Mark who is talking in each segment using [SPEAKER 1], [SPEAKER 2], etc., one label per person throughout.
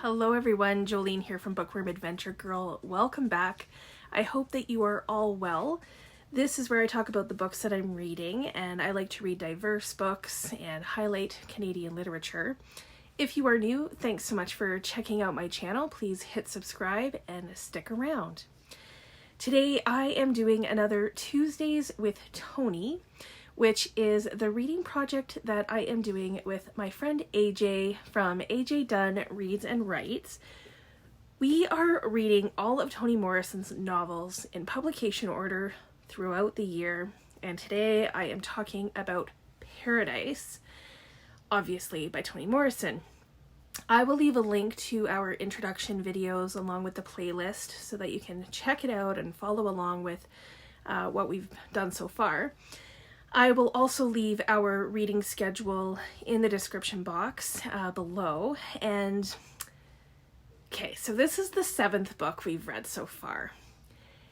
[SPEAKER 1] Hello everyone, Jolene here from Bookworm Adventure Girl. Welcome back. I hope that you are all well. This is where I talk about the books that I'm reading, and I like to read diverse books and highlight Canadian literature. If you are new, thanks so much for checking out my channel. Please hit subscribe and stick around. Today I am doing another Tuesdays with Toni, which is the reading project that I am doing with my friend AJ from AJ Dunn Reads and Writes. We are reading all of Toni Morrison's novels in publication order throughout the year, and today I am talking about Paradise, obviously by Toni Morrison. I will leave a link to our introduction videos along with the playlist so that you can check it out and follow along with what we've done so far. I will also leave our reading schedule in the description box below. And okay, so this is the 7th book we've read so far.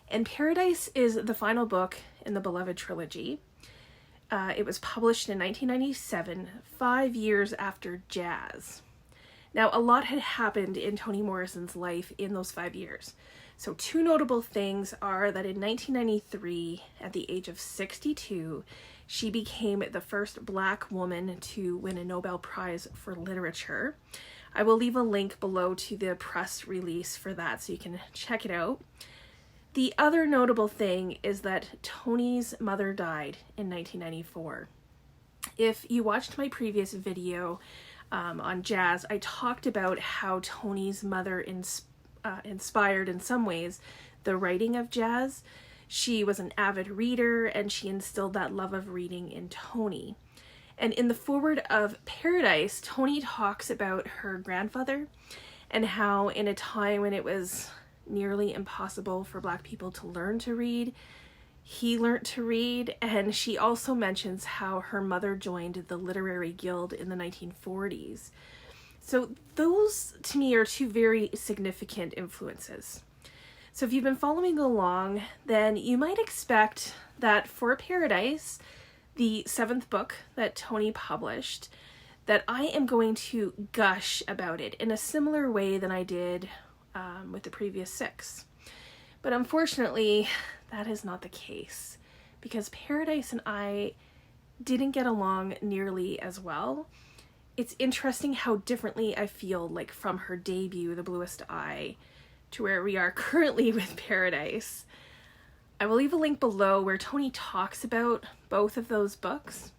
[SPEAKER 1] And Paradise is the final book in the beloved trilogy. It was published in 1997, 5 years after Jazz. Now, a lot had happened in Toni Morrison's life in those 5 years. So two notable things are that in 1993, at the age of 62, she became the first Black woman to win a Nobel Prize for Literature. I will leave a link below to the press release for that so you can check it out. The other notable thing is that Toni's mother died in 1994. If you watched my previous video on Jazz, I talked about how Toni's mother inspired in some ways the writing of Jazz. She was an avid reader and she instilled that love of reading in Toni. And in the foreword of Paradise, Toni talks about her grandfather and how in a time when it was nearly impossible for Black people to learn to read, he learned to read. And she also mentions how her mother joined the Literary Guild in the 1940s. So those, to me, are two very significant influences. So if you've been following along, then you might expect that for Paradise, the 7th book that Toni published, that I am going to gush about it in a similar way than I did with the previous 6. But unfortunately, that is not the case, because Paradise and I didn't get along nearly as well. It's interesting how differently I feel like from her debut, The Bluest Eye, to where we are currently with Paradise. I will leave a link below where Toni talks about both of those books.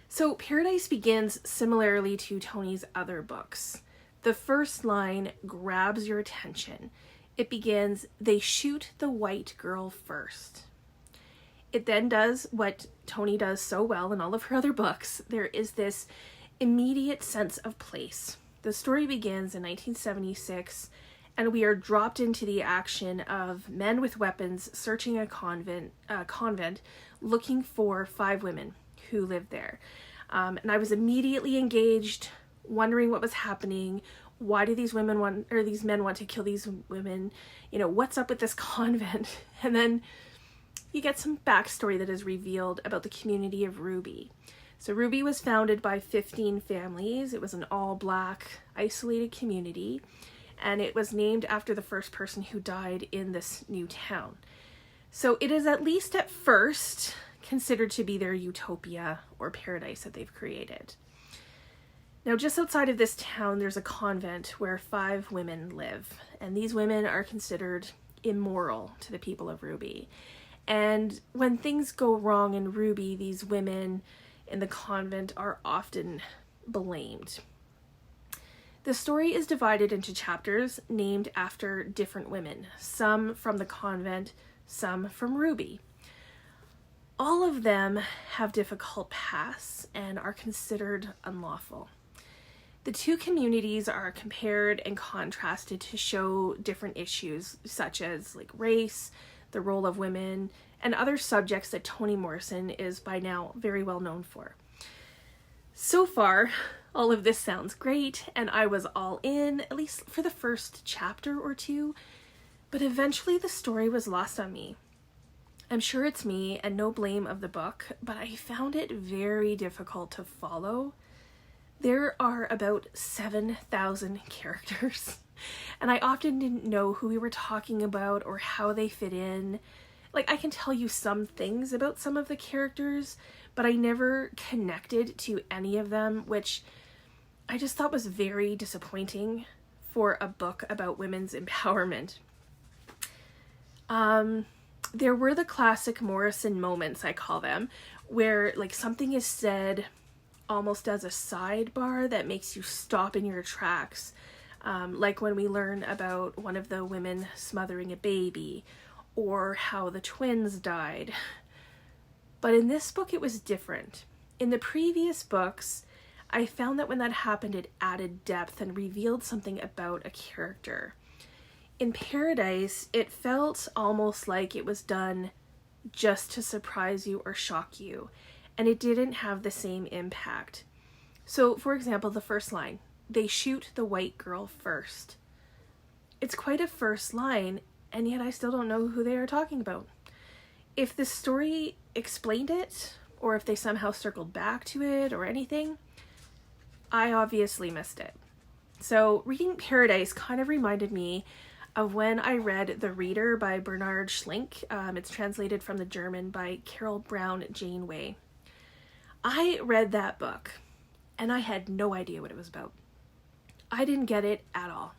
[SPEAKER 1] So Paradise begins similarly to Toni's other books. The first line grabs your attention. It begins, "They shoot the white girl first." It then does what Toni does so well in all of her other books. There is this immediate sense of place. The story begins in 1976, and we are dropped into the action of men with weapons searching a convent looking for 5 women who lived there. And I was immediately engaged, wondering what was happening. Why do these men want to kill these women? You know, what's up with this convent? And then you get some backstory that is revealed about the community of Ruby. So Ruby was founded by 15 families. It was an all-Black, isolated community, and it was named after the first person who died in this new town. So it is, at least at first, considered to be their utopia or paradise that they've created. Now, just outside of this town, there's a convent where 5 women live, and these women are considered immoral to the people of Ruby. And when things go wrong in Ruby, these women in the convent are often blamed. The story is divided into chapters named after different women, some from the convent, some from Ruby. All of them have difficult pasts and are considered unlawful. The two communities are compared and contrasted to show different issues such as like race, the role of women, and other subjects that Toni Morrison is by now very well known for. So far, all of this sounds great, and I was all in, at least for the first chapter or 2, but eventually the story was lost on me. I'm sure it's me and no blame of the book, but I found it very difficult to follow. There are about 7,000 characters, and I often didn't know who we were talking about or how they fit in. Like, I can tell you some things about some of the characters, but I never connected to any of them, which I just thought was very disappointing for a book about women's empowerment. There were the classic Morrison moments, I call them, where like something is said almost as a sidebar that makes you stop in your tracks. Like when we learn about one of the women smothering a baby, or how the twins died. But in this book, it was different. In the previous books, I found that when that happened, it added depth and revealed something about a character. In Paradise, it felt almost like it was done just to surprise you or shock you, and it didn't have the same impact. So, for example, the first line, they shoot the white girl first. It's quite a first line, and yet I still don't know who they are talking about. If the story explained it, or if they somehow circled back to it or anything, I obviously missed it. So reading Paradise kind of reminded me of when I read The Reader by Bernhard Schlink. It's translated from the German by Carol Brown Janeway. I read that book, and I had no idea what it was about. I didn't get it at all.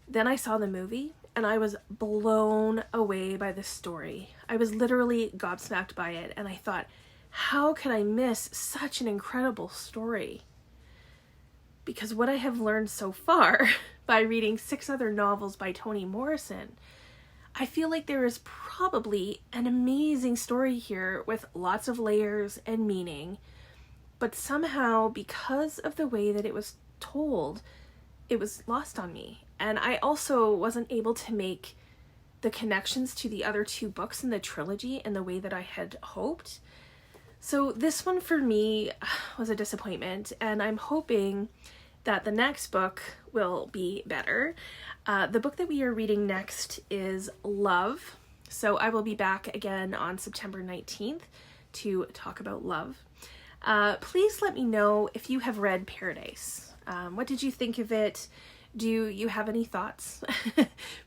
[SPEAKER 1] Then I saw the movie, and I was blown away by the story. I was literally gobsmacked by it, and I thought, how could I miss such an incredible story? Because what I have learned so far by reading 6 other novels by Toni Morrison, I feel like there is probably an amazing story here with lots of layers and meaning, but somehow, because of the way that it was told, it was lost on me. And I also wasn't able to make the connections to the other 2 books in the trilogy in the way that I had hoped. So this one for me was a disappointment, and I'm hoping that the next book will be better. The book that we are reading next is Love. So I will be back again on September 19th to talk about Love. Please let me know if you have read Paradise. What did you think of it? Do you have any thoughts?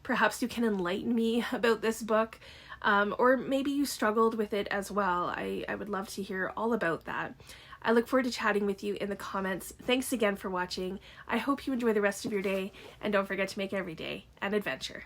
[SPEAKER 1] Perhaps you can enlighten me about this book. Or maybe you struggled with it as well. I would love to hear all about that. I look forward to chatting with you in the comments. Thanks again for watching. I hope you enjoy the rest of your day, and don't forget to make every day an adventure.